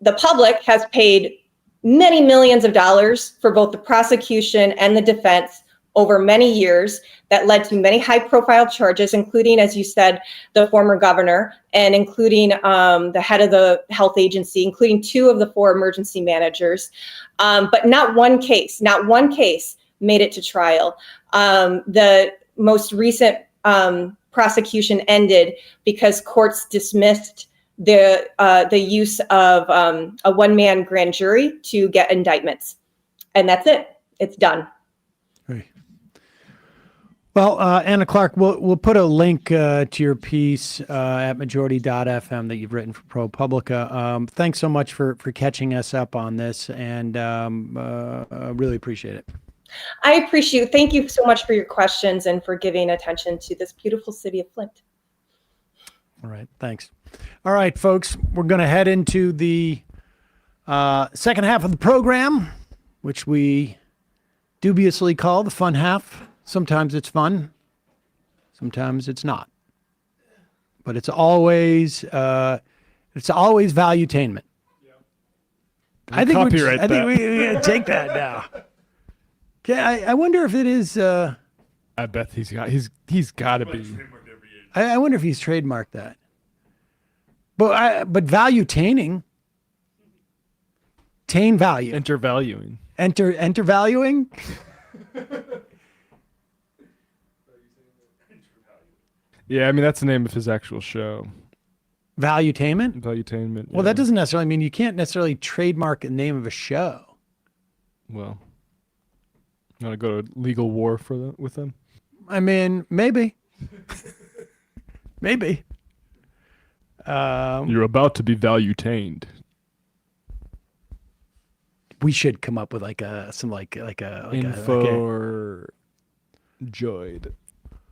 the public has paid many millions of dollars for both the prosecution and the defense over many years, that led to many high-profile charges, including, as you said, the former governor, and including the head of the health agency, including 2 of the 4 emergency managers. But not one case made it to trial. The most recent prosecution ended because courts dismissed the use of a one-man grand jury to get indictments. And that's it. It's done. Well, Anna Clark, we'll put a link to your piece at majority.fm that you've written for ProPublica. Thanks so much for catching us up on this, and really appreciate it. I appreciate it. Thank you so much for your questions and for giving attention to this beautiful city of Flint. All right, thanks. All right, folks, we're going to head into the second half of the program, which we dubiously call the fun half. Sometimes it's fun, sometimes it's not, but it's always valuetainment. Yeah. I think we gotta take that now. Okay, I wonder if it is. I bet he's got to be. I wonder if he's trademarked that. But valuetaining, tain value, Intervaluing. enter valuing. Yeah, I mean, that's the name of his actual show. Valuetainment? Valuetainment. Well, that doesn't necessarily mean you can't necessarily trademark the name of a show. Well, you want to go to legal war with them? I mean, maybe. Maybe. You're about to be value-tained. We should come up with Info or joyed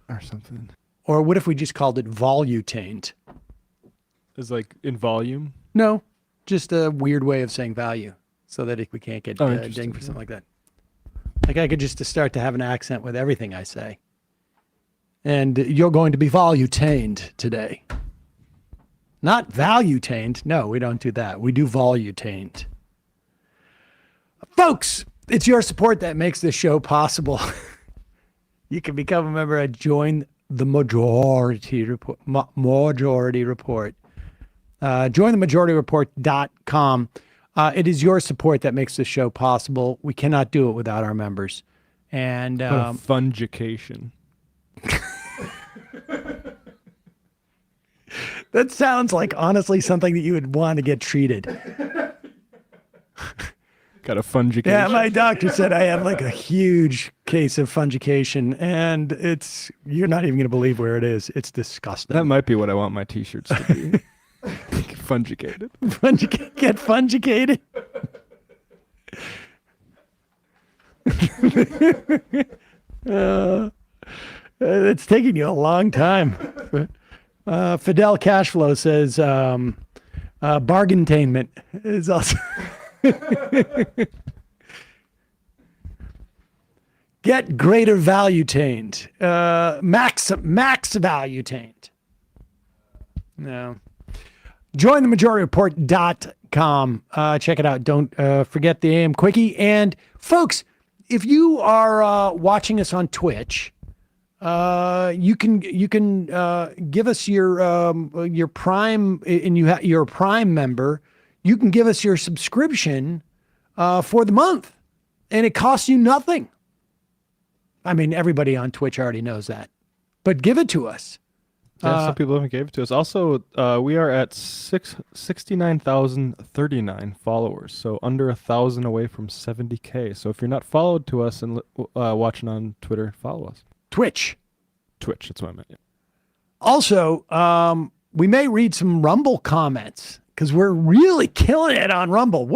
or something. Or what if we just called it volutained? Is like in volume? No, just a weird way of saying value, so that we can't get dinged for something like that. Like I could just start to have an accent with everything I say. And you're going to be volutained today. Not valutained. No, we don't do that. We do volutained. Folks, it's your support that makes this show possible. You can become a member at Join the Majority Report. JoinTheMajorityReport.com. It is your support that makes this show possible. We cannot do it without our members. And fungication. That sounds like honestly something that you would want to get treated. Got a fungication. Yeah, my doctor said I have like a huge case of fungication, and you're not even going to believe where it is. It's disgusting. That might be what I want my t-shirts to be. Fungicated. Get fungicated. It's taking you a long time. Fidel Cashflow says bargaintainment is also get greater value-tained. Max value-tained. No. JoinTheMajorityReport.com. Check it out. Don't forget the AM Quickie. And folks, if you are watching us on Twitch, you can give us your Prime, and you're a Prime member. You can give us your subscription for the month, and it costs you nothing. I mean, everybody on Twitch already knows that, but give it to us. Yeah, some people haven't gave it to us. Also, we are at 69,039 followers, so under 1,000 away from 70K. So if you're not followed to us and watching on Twitter, follow us. Twitch, that's what I meant. Yeah. Also, we may read some Rumble comments because we're really killing it on Rumble.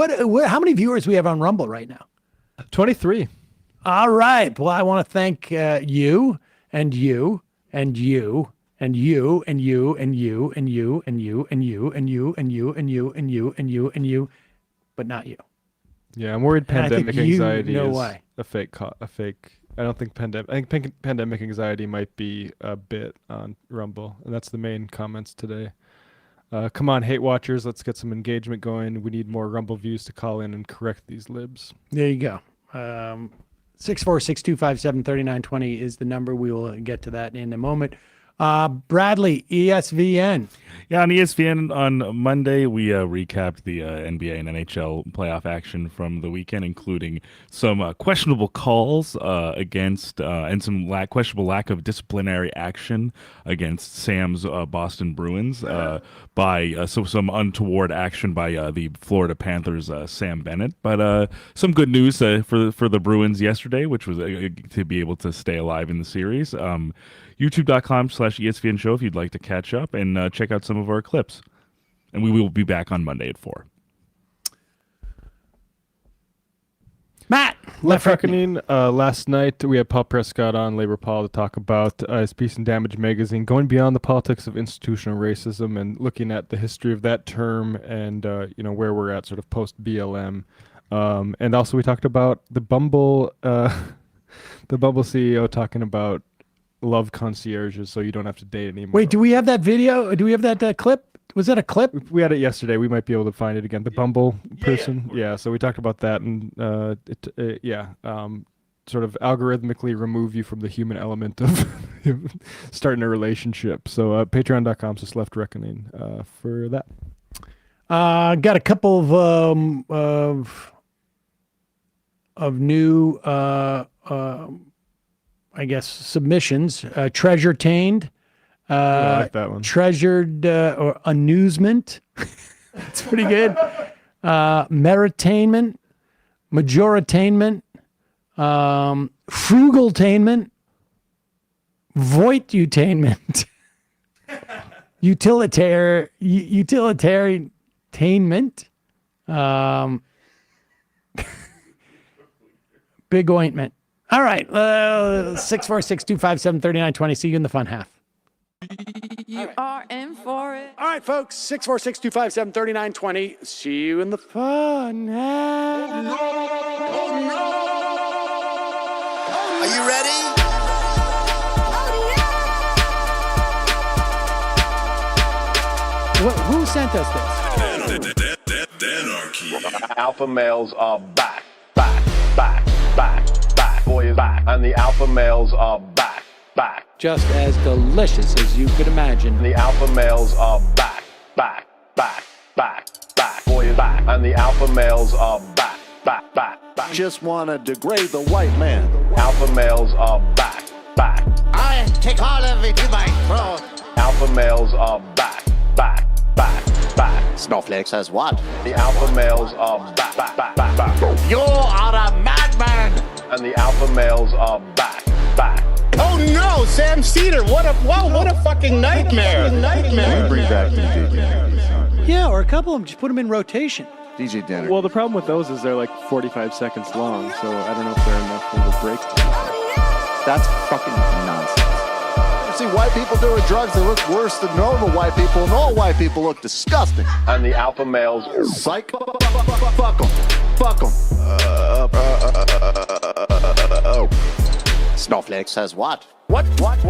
How many viewers we have on Rumble right now? 23. All right. Well, I want to thank you and you and you. And you, and you, and you, and you, and you, and you, and you, and you, and you, and you, and you, and you, but not you. Yeah, I'm worried pandemic anxiety is why. a fake. I don't think pandemic anxiety might be a bit on Rumble, and that's the main comments today. Come on, hate watchers, let's get some engagement going. We need more Rumble views to call in and correct these libs. There you go. 646-257-3920 is the number. We will get to that in a moment. Bradley, ESVN. Yeah, on ESPN on Monday, we recapped the NBA and NHL playoff action from the weekend, including some questionable calls against and some questionable lack of disciplinary action against Sam's Boston Bruins by some untoward action by the Florida Panthers' Sam Bennett. But some good news for the Bruins yesterday, which was to be able to stay alive in the series. YouTube.com/ESPN show if you'd like to catch up and check out some of our clips. And we will be back on Monday at 4. Matt, Left Reckoning. Last night we had Paul Prescott on, Labor Paul, to talk about his piece in Damage Magazine, going beyond the politics of institutional racism and looking at the history of that term and where we're at sort of post BLM. And also we talked about the Bumble CEO talking about love concierges so you don't have to date anymore. Wait, do we have that video? Do we have that clip? Was that a clip? We had it yesterday. We might be able to find it again. The Bumble person. Yeah, so we talked about that and sort of algorithmically remove you from the human element of starting a relationship. So patreon.com/Left Reckoning for that. Got a couple of new I guess submissions. Treasure-tained. I like that one. Treasured or amusement. That's pretty good. Meritainment. Majoritainment. Frugaltainment. Voitutainment. utilitarianment. Big ointment. All right. 646-257-3920. See you in the fun half. You are in for it. All right, folks. 646-257-3920. See you in the fun half. Are you ready? Who sent us this? Alpha males are back. Boy is back. And the alpha males are back. Just as delicious as you could imagine. The alpha males are back. Boy is back. And the alpha males are back. Just want to degrade the white man. Alpha males are back. I take all of it in my throat. Alpha males are back. Snowflake says what? The alpha males are back. You are a madman. And the alpha males are back. Oh no, Sam Seder! What a fucking nightmare! Bring back DJ. Yeah, or a couple of them. Just put them in rotation. DJ Denner. Well, the problem with those is they're like 45 seconds long, so I don't know if they're enough of a break. That's fucking nonsense. You see white people doing drugs that look worse than normal white people, and all white people look disgusting. And the alpha males, psych, fuck them. Snowflake says what? Snowflake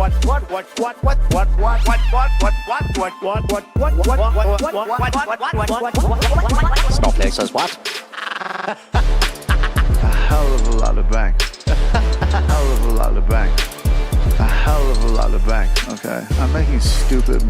says what? A hell of a lot of bank. A hell of a lot of bank. Okay, I'm making stupid money.